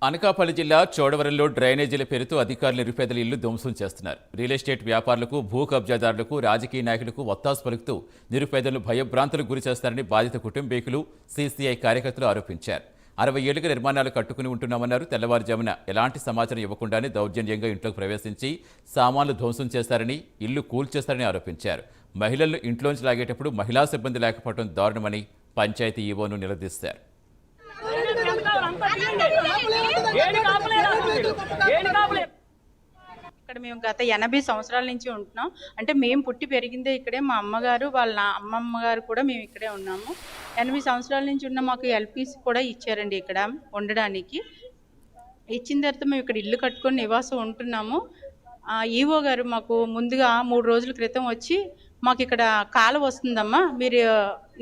అనకాపల్లి జిల్లా చోడవరంలో డ్రైనేజీల పేరుతో అధికారులు నిరుపేదల ఇల్లు ధ్వంసం చేస్తున్నారు. రియల్ ఎస్టేట్ వ్యాపారులకు, భూ కబ్జాదారులకు, రాజకీయ నాయకులకు వత్తాసు పలుకుతూ నిరుపేదలను భయభ్రాంతులకు గురి చేస్తారని బాధిత కుటుంబీకులు, సీసీఐ కార్యకర్తలు ఆరోపించారు. 60 ఏళ్లుగా నిర్మాణాలు కట్టుకుని ఉంటున్నామన్నారు. తెల్లవారుజామున ఎలాంటి సమాచారం ఇవ్వకుండానే దౌర్జన్యంగా ఇంట్లోకి ప్రవేశించి సామాన్లు ధ్వంసం చేస్తారని, ఇల్లు కూల్చేస్తారని ఆరోపించారు. మహిళలను ఇంట్లోంచి లాగేటప్పుడు మహిళా సిబ్బంది లేకపోవడం దారుణమని పంచాయతీ ఈవోను నిలదీశారు. ఇక్కడ మేము గత 80 సంవత్సరాల నుంచి ఉంటున్నాం. అంటే మేము పుట్టి పెరిగిందే ఇక్కడే. మా అమ్మగారు వాళ్ళ అమ్మమ్మ గారు కూడా మేము ఇక్కడే ఉన్నాము. 80 సంవత్సరాల నుంచి ఉన్న మాకు ఎల్పీసీ కూడా ఇచ్చారండి ఇక్కడ ఉండడానికి. ఇచ్చిన తర్వాత మేము ఇక్కడ ఇల్లు కట్టుకొని నివాసం ఉంటున్నాము. ఈవో గారు మాకు ముందుగా 3 రోజుల క్రితం వచ్చి మాకు ఇక్కడ కాలువ వస్తుందమ్మా, మీరు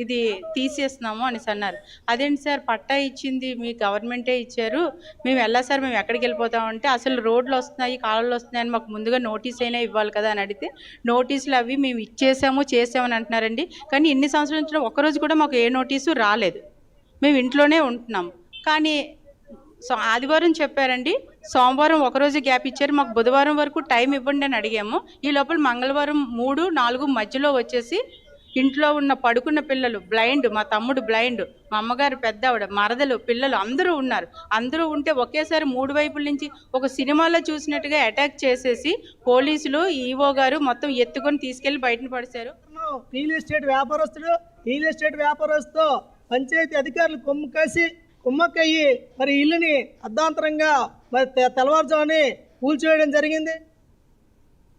ఇది తీసేస్తున్నాము అనేసి అన్నారు. అదేంటి సార్, పట్టా ఇచ్చింది మీ గవర్నమెంటే ఇచ్చారు, మేము ఎలా సార్, మేము ఎక్కడికి వెళ్ళిపోతామంటే అసలు రోడ్లు వస్తున్నాయి, కాలువలు వస్తున్నాయని మాకు ముందుగా నోటీస్ అయినా ఇవ్వాలి కదా అని అడిగితే నోటీసులు అవి మేము చేసామని అంటున్నారండి. కానీ ఇన్ని సంవత్సరాల నుంచి ఒక్కరోజు కూడా మాకు ఏ నోటీసు రాలేదు. మేము ఇంట్లోనే ఉంటున్నాము. కానీ ఆదివారం చెప్పారండి, సోమవారం ఒకరోజు గ్యాప్ ఇచ్చారు. మాకు బుధవారం వరకు టైం ఇవ్వండి అని అడిగాము. ఈ లోపల మంగళవారం 3, 4 మధ్యలో వచ్చేసి ఇంట్లో ఉన్న పడుకున్న పిల్లలు బ్లైండ్, మా తమ్ముడు బ్లైండ్, మా అమ్మగారు పెద్దవిడ, మరదలు, పిల్లలు అందరూ ఉన్నారు. అందరూ ఉంటే ఒకేసారి 3 వైపుల నుంచి ఒక సినిమాలో చూసినట్టుగా అటాక్ చేసేసి పోలీసులు, ఈవో గారు మొత్తం ఎత్తుకొని తీసుకెళ్లి బయటను పడేశారు. రియల్ ఎస్టేట్ వ్యాపారస్తుతో పంచాయతీ అధికారులు కుమ్మక్కయ్యి మరి ఇల్లుని అర్ధాంతరంగా మరి తెల్లవారుజాముని కూల్చివేయడం జరిగింది.